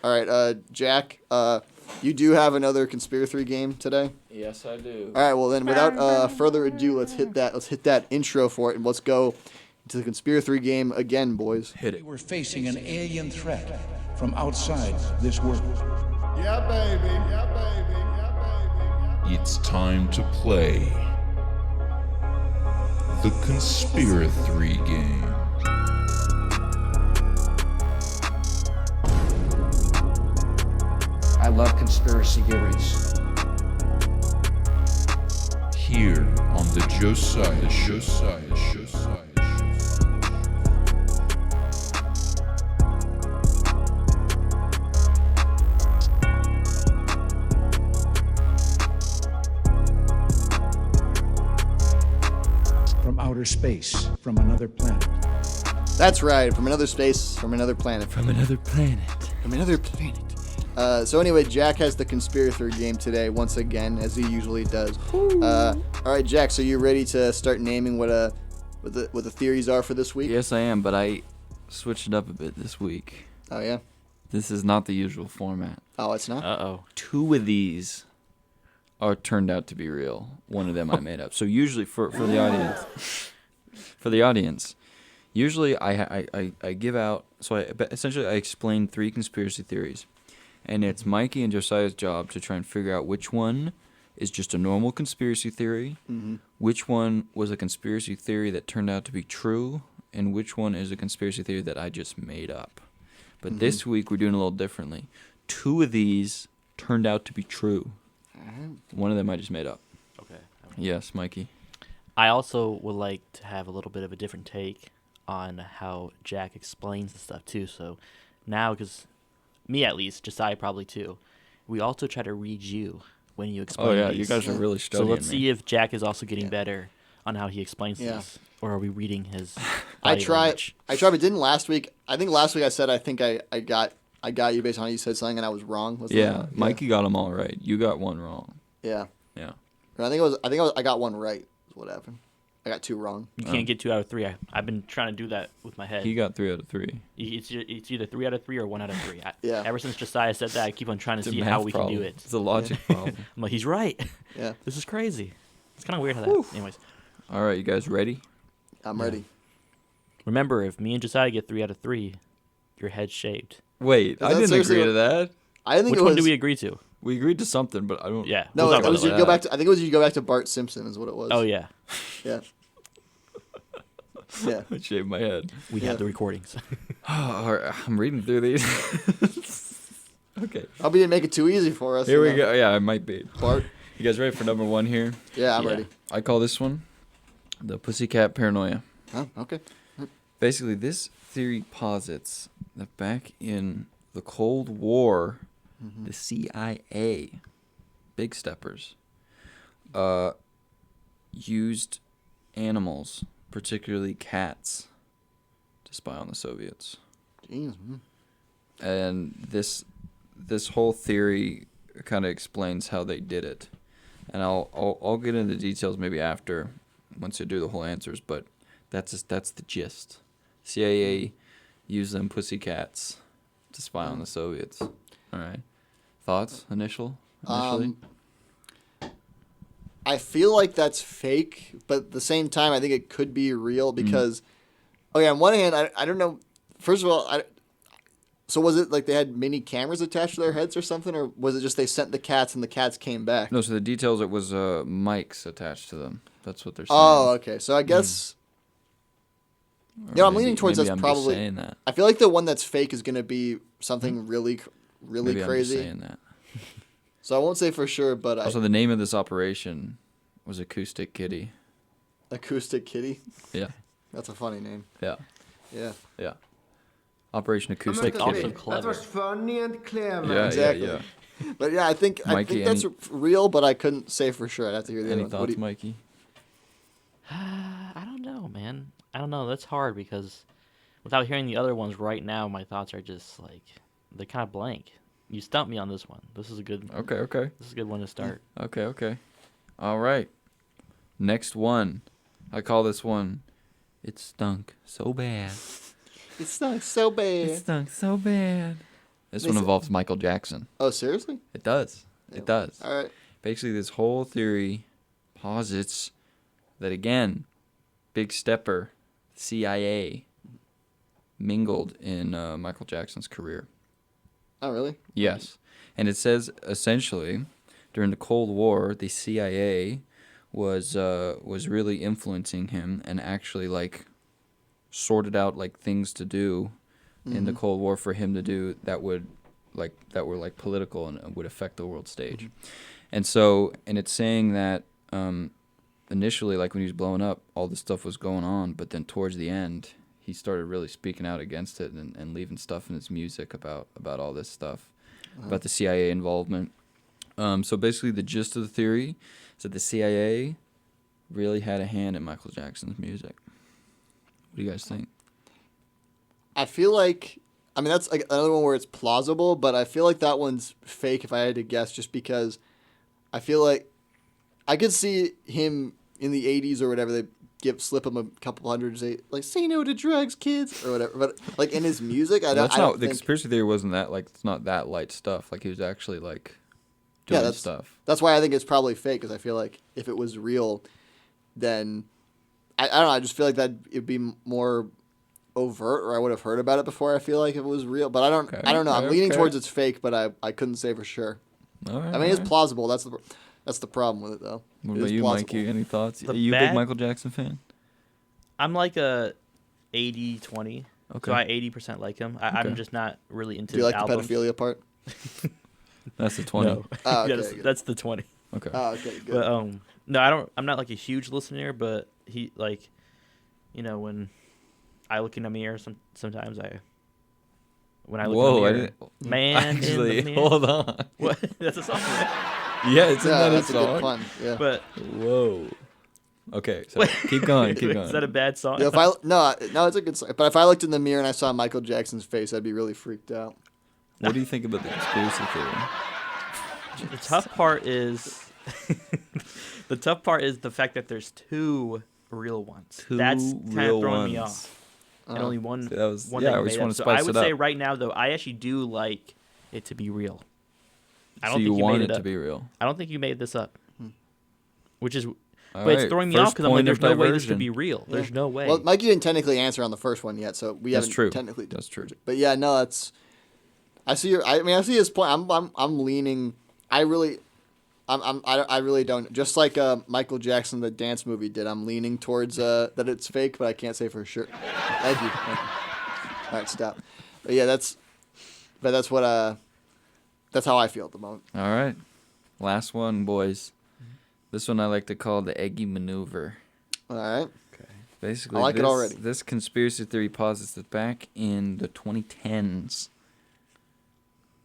All right, Jack, you do have another Conspira3 game today? Yes, I do. All right, well then, without further ado, let's hit that intro for it, and let's go to the Conspira3 game again, boys. Hit it. We're facing an alien threat from outside this world. Yeah, baby. Yeah, baby. Yeah, baby. It's time to play the Conspira3 Game. I love conspiracy theories. Here on the Josiah Show. From outer space, from another planet. That's right, from another space, from another planet. From another planet. From another planet. So anyway, Jack has the Conspira3 game today, once again, as he usually does. All right, Jack, so you ready to start naming what the theories are for this week? Yes, I am, but I switched it up a bit this week. Oh, yeah? This is not the usual format. Oh, it's not? Uh-oh. 2 of these are turned out to be real. 1 of them I made up. So usually for the audience, usually I give out, so essentially I explain 3 conspiracy theories. And it's Mikey and Josiah's job to try and figure out which one is just a normal conspiracy theory, which one was a conspiracy theory that turned out to be true, and which one is a conspiracy theory that I just made up. But this week we're doing a little differently. 2 of these turned out to be true. 1 of them I just made up. Okay. Yes, Mikey. I also would like to have a little bit of a different take on how Jack explains the stuff too. So now, because me at least, Josiah probably too, we also try to read you when you explain. Oh yeah, these. you guys are really So studying let's me. see if Jack is also getting better on how he explains this, or are we reading his? I body tried, language? but didn't last week. I think last week I said I got you based on how you said something and I was wrong. Was Yeah, that? Mikey got them all right. You got 1 wrong. Yeah. Yeah. Or I got 1 right. Is what happened. I got 2 wrong. You can't get 2 out of 3. I've been trying to do that with my head. He got 3 out of 3. It's either 3 out of 3 or 1 out of 3. Yeah. Ever since Josiah said that, I keep on trying to It's a see math how we problem. can do it. It's a logic problem. I'm like, he's right. Yeah. This is crazy. It's kind of weird how that. Anyways, All right, you guys ready? I'm ready. remember, if me and Josiah get 3 out of 3, your head's shaved. Wait, I that didn't seriously agree to what- that. I think Which it was. one did we agree to? We agreed to something, but I don't. Yeah. No, we'll talk it about was it you later. go back to. I think it was you go back to Bart Simpson is what it was. Oh yeah, Yeah. Yeah. I shaved my head. we Yeah. have the recordings. All right, I'm reading through these. Okay. Hope you didn't make it too easy for us. Here we you know. go. Yeah, I might be. Bart. You guys ready for number 1 here? Yeah, I'm Yeah. ready. I call this one the pussycat paranoia. Oh, okay. Basically, this theory posits that back in the Cold War, the CIA, big steppers, used animals, particularly cats, to spy on the Soviets. Jeez. And this whole theory kind of explains how they did it. And I'll get into the details maybe after, once you do the whole answers, but that's the gist. CIA used them pussycats to spy on the Soviets. All right. Thoughts initially? I feel like that's fake, but at the same time, I think it could be real because, okay, on one hand, I don't know. First of all, so was it like they had mini cameras attached to their heads or something, or was it just they sent the cats and the cats came back? No, so the details, it was mics attached to them. That's what they're saying. Oh, okay. So I guess. Or Yeah, I'm maybe- leaning towards maybe that's I'm probably. Just saying that. I feel like the one that's fake is gonna be something really Maybe crazy. I'm just saying that. So I won't say for sure, but Also, the name of this operation was Acoustic Kitty. Acoustic Kitty. Yeah. That's a funny name. Yeah. Yeah. Yeah. Operation Acoustic also Kitty. clever. That was funny and clever. Yeah, Exactly. yeah, But yeah, I think Mikey, that's real, but I couldn't say for sure. I'd have to hear the yeah. Any other one. What thoughts, do you- Mikey? I don't know, man. I don't know. That's hard because without hearing the other ones right now, my thoughts are just like they're kind of blank. You stumped me on this one. This is a good. Okay. This is a good one to start. Okay. All right. Next one. I call this one, It Stunk So Bad. It stunk so bad. It stunk so bad. This one involves Michael Jackson. Oh, seriously? It does. It does. All right. Basically, this whole theory posits that, again, Big Stepper, CIA, mingled in Michael Jackson's career. Oh, really? Yes. And it says, essentially, during the Cold War, the CIA was really influencing him and actually, like, sorted out, like, things to do in the Cold War for him to do that were political and would affect the world stage. And so, and it's saying that initially, like when he was blowing up, all this stuff was going on, but then towards the end, he started really speaking out against it and leaving stuff in his music about all this stuff, about the CIA involvement. So basically, the gist of the theory is that the CIA really had a hand in Michael Jackson's music. What do you guys think? I feel like, I mean, that's like another one where it's plausible, but I feel like that one's fake if I had to guess, just because I feel like I could see him in the 80s or whatever, they slip him a couple hundred, say no to drugs, kids, or whatever. But like in his music, I don't The think... conspiracy theory wasn't that, like, it's not that light stuff. Like, he was actually, like, doing stuff. That's why I think it's probably fake, because I feel like if it was real, then I don't know, I just feel like that it'd be more overt, or I would have heard about it before. I feel like if it was real, but I don't know. I'm leaning towards it's fake, but I couldn't say for sure. All right, I mean, it's plausible. That's the problem with it, though. What about you, Mikey? Any thoughts? Are you a big Michael Jackson fan? I'm like a 80-20. Okay. So I 80% like him. I'm just not really into Do you like albums. the pedophilia part? That's the 20. No. Oh, okay, Yes, that's the 20. Okay. Oh, okay, good. But no, I'm not like a huge listener, but he, like, you know, when I look in a mirror, sometimes when I look in the mirror, man Actually, in the mirror. hold on. What? That's a song, right? Yeah, it's in that that's a song. good pun. Yeah. But Whoa. Okay, so keep going. is that a bad song? Yeah, no, it's a good song. But if I looked in the mirror and I saw Michael Jackson's face, I'd be really freaked out. What do you think about the conspiracy theory? The tough part is the fact that there's two real ones. That's kind of throwing me off. And only one. See, that was, one yeah, that I you just made want up. to So spice I would it up. say right now, though, I actually do like it to be real. I don't So think you want made it it to up. be real. I don't think you made this up. Which is, All but right, it's throwing me first off because I'm like, point there's of no way this diversion. could be real. There's no way. Well, Mikey didn't technically answer on the first one yet, so we That's haven't true. technically. That's true. But yeah, no, that's. I see his point. I'm leaning. I really don't. Just like Michael Jackson, the dance movie did. I'm leaning towards that it's fake, but I can't say for sure. Thank you. All right, stop. But yeah, that's how I feel at the moment. All right. Last one, boys. This one I like to call the Eggy Maneuver. All right. Basically, I like it already. This conspiracy theory posits that back in the 2010s,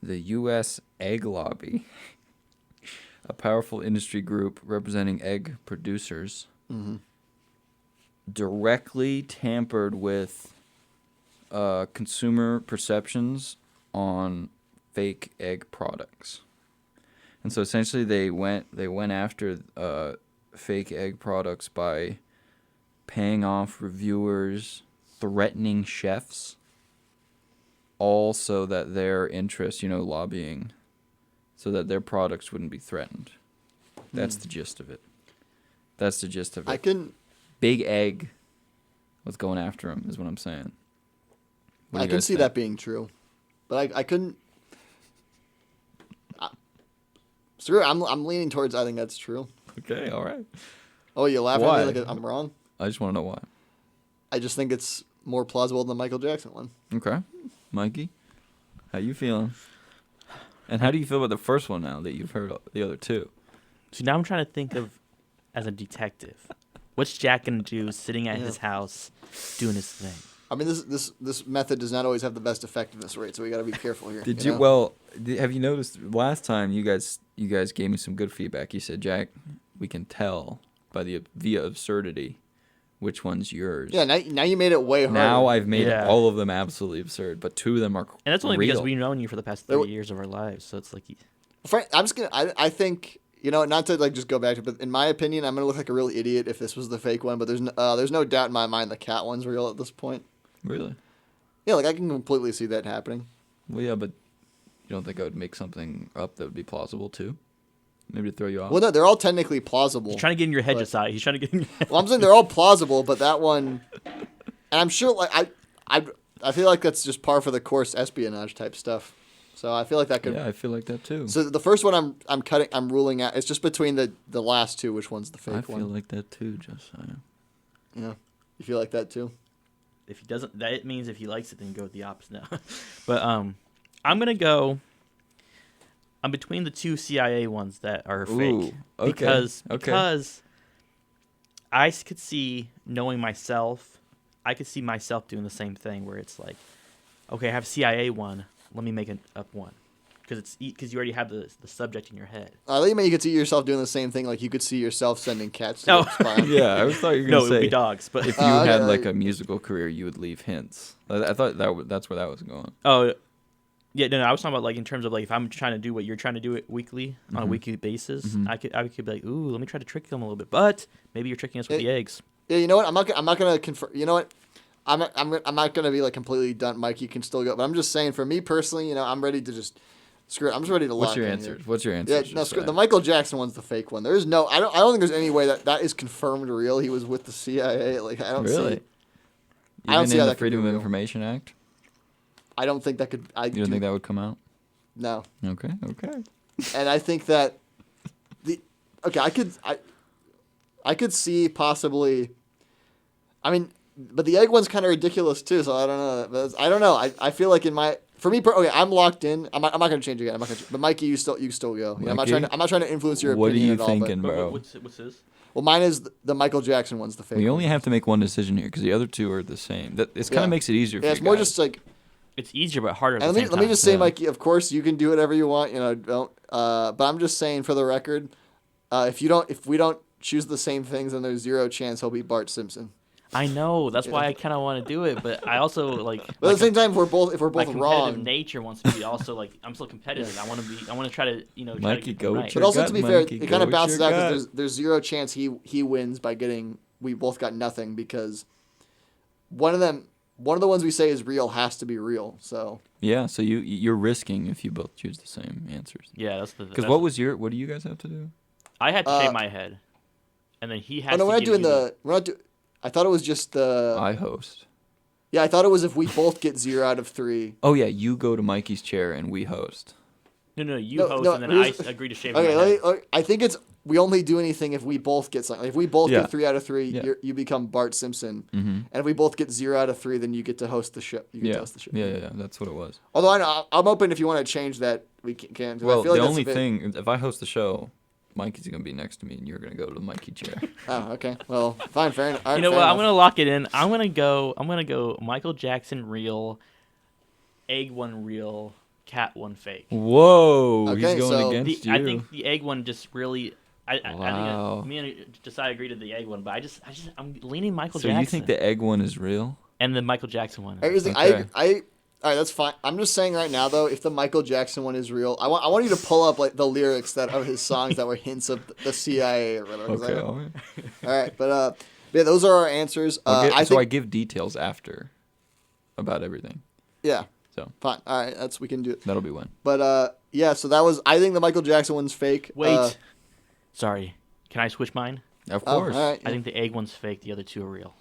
the U.S. egg lobby, a powerful industry group representing egg producers, directly tampered with consumer perceptions on fake egg products. And so essentially they went after fake egg products by paying off reviewers, threatening chefs, all so that their interests, lobbying, so that their products wouldn't be threatened. That's the gist of it. I can Big Egg was going after him, is what I'm saying. What do I you can guys see think? that being true, but I couldn't. Screw it, I'm leaning towards. I think that's true. Okay, all right. Oh, you laugh Why? at me like I'm wrong? I just want to know why. I just think it's more plausible than the Michael Jackson one. Okay. Mikey, how you feeling? And how do you feel about the first one now that you've heard the other two? So now I'm trying to think of, as a detective, what's Jack gonna do sitting at his house doing his thing? I mean, this method does not always have the best effectiveness rate, so we got to be careful here. Did you you? know? Well, have you noticed last time you guys gave me some good feedback? You said, Jack, we can tell via absurdity which one's yours. Yeah. Now you made it way harder. Now I've made Yeah. all of them absolutely absurd, but two of them are And that's only real. because we've known you for the past 30 years of our lives. So it's like, I'm just gonna. I think not to like just go back to, but in my opinion, I'm gonna look like a real idiot if this was the fake one. But there's no doubt in my mind the cat one's real at this point. Really? Yeah, like I can completely see that happening. Well, yeah, but You don't think I would make something up that would be plausible too? Maybe to throw you off. Well, no, they're all technically plausible. He's trying to get in your head, But- Josiah. He's trying to get in your head. Well, I'm saying they're all plausible, but that one, and I'm sure like I feel like that's just par for the course espionage type stuff. So I feel like that could. Yeah, I feel like that too. So the first one I'm ruling out. It's just between the last two. Which one's the fake I one? feel like that too, Josiah. Yeah, you feel like that too. If he doesn't, that means if he likes it, then go with the opposite. No. But I'm gonna go. I'm between the two CIA ones that are fake Ooh, okay, because I could see, knowing myself, I could see myself doing the same thing where it's like, okay, I have CIA one, let me make up one, because you already have the subject in your head. I thought you meant you could see yourself doing the same thing. Like you could see yourself sending cats to No. the spy. Yeah, I thought you were No, gonna it would be say dogs. But if you okay, had like like- a musical career, you would leave hints. I thought that's where that was going. oh, yeah, no, I was talking about like in terms of like if I'm trying to do what you're trying to do it weekly on a weekly basis, I could be like, ooh, let me try to trick them a little bit, but maybe you're tricking us with the eggs. Yeah, you know what? I'm not gonna confirm. You know what? I'm not gonna be like completely done. Mike, you can still go. But I'm just saying, for me personally, you know, I'm ready to just screw it. I'm just ready to lock What's your in answer? here. What's your answer? Yeah, no, screw it. The Michael Jackson one's the fake one. There's no. I don't think there's any way that is confirmed real. He was with the CIA. Like I don't Really? see. I don't Even see in how the that could be Freedom of real. Information Act, I don't think that could. you don't think that would come out? No. Okay. And I think that I could see possibly. I mean, but the egg one's kind of ridiculous too. So I don't know. But I don't know. I feel like for me, okay, I'm locked in. I'm not going to change again. But Mikey, you still go. You know, Mikey? I'm not trying to influence your What are opinion you at all. thinking, But, bro? What's his? well, mine is the Michael Jackson one's the fake. We one. only have to make one decision here because the other two are the same. That it kind Yeah. of makes it easier. Yeah, for it's you more guys. just like. It's easier but harder. At And the let same me time. just say, Yeah. Mikey, of course you can do whatever you want. You know, don't. But I'm just saying for the record, if we don't choose the same things, then there's zero chance he'll be Bart Simpson. I know. That's why I kind of want to do it, but I also like. But at the same time, if we're both my competitive wrong, nature wants to be also like I'm still competitive. I want to try to try Mikey, to get go them with right. but your also gut, to be fair, Mikey, it go kind of with bounces your out gut. because there's zero chance he wins by getting. We both got nothing because one of the ones we say is real has to be real. So Yeah, so you're risking if you both choose the same answers. Yeah, that's the. Because that's- what do you guys have to do? I had to shave my head, and then he has. oh no, to we're not give doing you the. We're not do. I thought it was just the. I host. Yeah, I thought it was if we both get 0 out of 3. Oh yeah, you go to Mikey's chair and we host. No, you No, host, no, and then I here's- agree to shave Okay, my head. I think it's we only do anything if we both get something. Like if we both Yeah. get 3 out of 3, Yeah. you become Bart Simpson. Mm-hmm. And if we both get 0 out of 3, then you get to host the show. You get to Yeah. host the show. Yeah, that's what it was. Although I'm open if you want to change that. We can. 'Cause I Well, feel like the that's only a bit- thing, if I host the show, Mikey's gonna be next to me, and you're gonna go to the Mikey chair. Oh, okay. Well, fine, fair enough. All right, You know fair what? I'm enough. gonna lock it in. I'm gonna go Michael Jackson real, egg one real, cat one fake. Whoa, Okay, he's going so- against you. I think the egg one just really. I Wow. think me and Josiah agreed to the egg one, but I'm leaning Michael so Jackson. you think the egg one is real? and the Michael Jackson one. All right, here's the thing. Okay. All right, that's fine. I'm just saying right now though, if the Michael Jackson one is real, I want you to pull up like the lyrics that of his songs that were hints of the CIA or whatever. 'cause I Okay. don't- All right. All right, but yeah, those are our answers. I So I think give details after about everything. yeah, So fine. All right, we can do it. that'll be one. But yeah, so that was. I think the Michael Jackson one's fake. Wait, sorry. Can I switch mine? Of Oh, course. all right. I think the egg one's fake. The other two are real.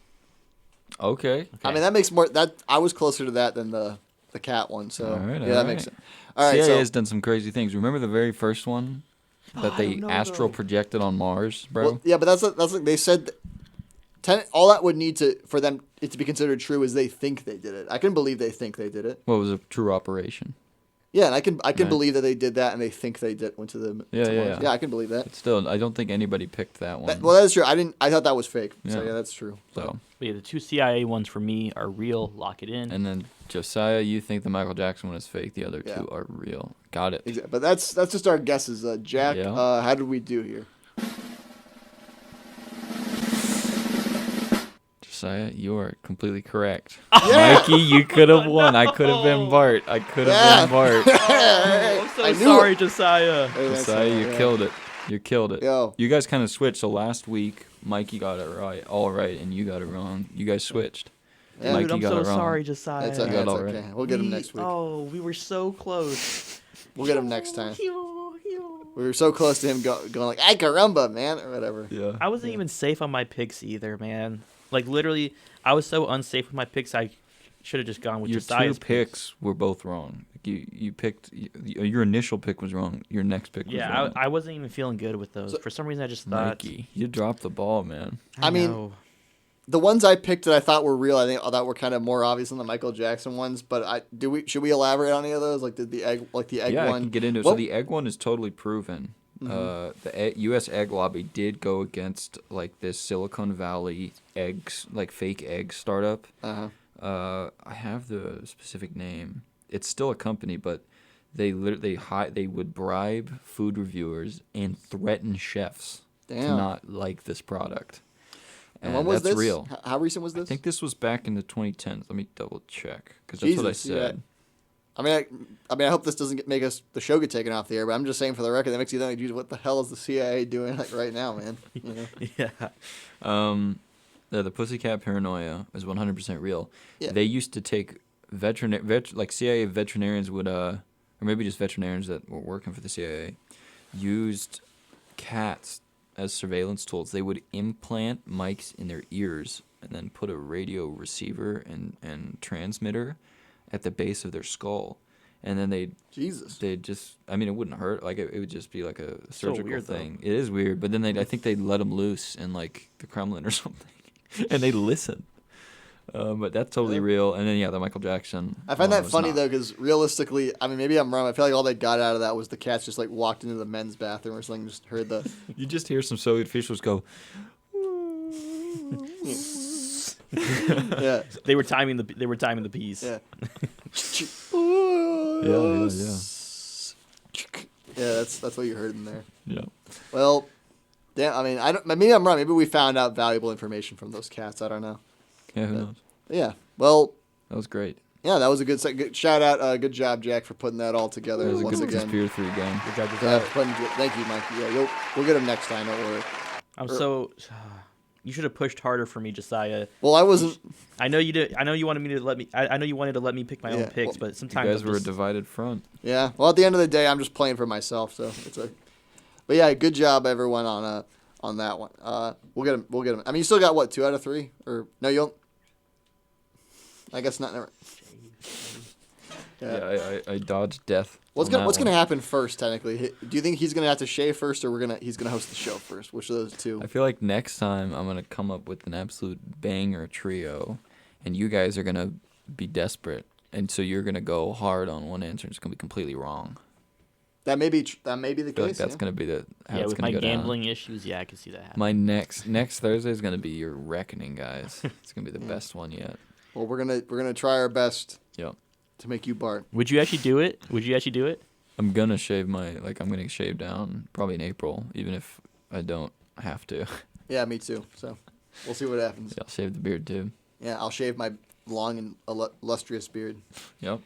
Okay. I mean that makes more. That I was closer to that than the cat one. So All right, yeah, all that makes right. sense. All right, CIA so has done some crazy things. Remember the very first one that they astral projected on Mars, bro? well, yeah, but that's like they said. All that would need for them it to be considered true is they think they did it. I can believe they think they did it. What was a true operation? Yeah, and I can Right. believe that they did that and they think they went to the Yeah, to yeah, Mars. yeah. I can believe that. But still, I don't think anybody picked that one. Well, that is true. I thought that was fake. So Yeah. yeah, that's true. so, But yeah, the two CIA ones for me are real. Lock it in. and then Josiah, you think the Michael Jackson one is fake. The other Yeah. two are real. Got it. Exactly. But that's just our guesses. Jack, Yeah. how did we do here? Josiah, you are completely correct. Yeah. Mikey, you could have won. I could have been Bart. I could have Yeah. been Bart. I'm so I knew sorry, it. Josiah. Hey, that's Josiah, all you right. killed it. You killed it. Yo. You guys kind of switched. So last week, Mikey got it right, all right, and you got it wrong. You guys switched. Yeah. Dude, Mikey I'm got so it wrong. sorry, Josiah. That's okay. got That's all okay. right. We'll get him next week. Oh, we were so close. We'll get him next time. We were so close to him going like, "Ay caramba, man," or whatever. Yeah. I wasn't even safe on my picks either, man. Like literally, I was so unsafe with my picks. I should have just gone with Your Josiah's two picks were both wrong. You picked your initial pick was wrong. Your next pick was Yeah, wrong. I wasn't even feeling good with those. For some reason, I just thought. Mikey, you dropped the ball, man. I mean, know. The ones I picked that I thought were real, I think that were kind of more obvious than the Michael Jackson ones. But should we elaborate on any of those? Like did the egg one? Yeah, I can get into it. So the egg one is totally proven. The U.S. egg lobby did go against like this Silicon Valley eggs, like fake egg startup. I have the specific name. It's still a company, but they would bribe food reviewers and threaten chefs to not like this product. And when was that's this? real. How recent was this? I think this was back in the 2010s. Let me double check because that's what I said. Yeah. I mean, I hope this doesn't make the show get taken off the air. But I'm just saying for the record, that makes you think, geez, what the hell is the CIA doing like right now, man? You know? Yeah. The Pussycat Paranoia is 100% real. Yeah. They used to take like CIA veterinarians would, or maybe just veterinarians that were working for the CIA, used cats as surveillance tools. They would implant mics in their ears and then put a radio receiver and transmitter at the base of their skull. And then they'd just, I mean, it wouldn't hurt. Like, it would just be like a surgical weird, thing. It is weird. But then I think they'd let them loose in, like, the Kremlin or something. And they'd listen. But that's totally real. And then, the Michael Jackson. I find that was funny, not. though, because realistically, I mean, maybe I'm wrong. I feel like all they got out of that was the cats just, like, walked into the men's bathroom or something, just heard the... You just hear some Soviet officials go... yeah. They were timing the piece. Yeah. Yeah. Yeah, that's what you heard in there. Yeah. Well, damn. I mean, maybe I'm wrong. Maybe we found out valuable information from those cats. I don't know. Yeah, who knows? Yeah. Well. That was great. Yeah, that was a good shout out. Good job, Jack, for putting that all together That was a once good again. Conspira3 game. Good job, Thank you, Mikey. Yeah, we'll get him next time. Don't worry. You should have pushed harder for me, Josiah. Well, I wasn't. I know you did. I know you wanted me to let me. I know you wanted to let me pick my own picks, but sometimes You guys were a divided front. Yeah. Well, at the end of the day, I'm just playing for myself, so it's a. But yeah, good job everyone on that one. We'll get him. I mean, you still got what, 2 out of 3, or no? You'll. I guess not. Never. Yeah, I dodged death. What's gonna happen first? Technically, do you think he's gonna have to shave first, or he's gonna host the show first? Which of those two? I feel like next time I'm gonna come up with an absolute banger trio, and you guys are gonna be desperate, and so you're gonna go hard on one answer, and it's gonna be completely wrong. That may be the I feel case. like that's gonna be how it's with gonna my go gambling down. issues, I can see that happening. My next Thursday is gonna be your reckoning, guys. It's gonna be the best one yet. Well, we're gonna try our best. Yep. To make you Bart. Would you actually do it? I'm gonna shave I'm gonna shave down probably in April, even if I don't have to. Yeah, me too. So we'll see what happens. Yeah, I'll shave the beard too. Yeah, I'll shave my long and illustrious beard. Yep.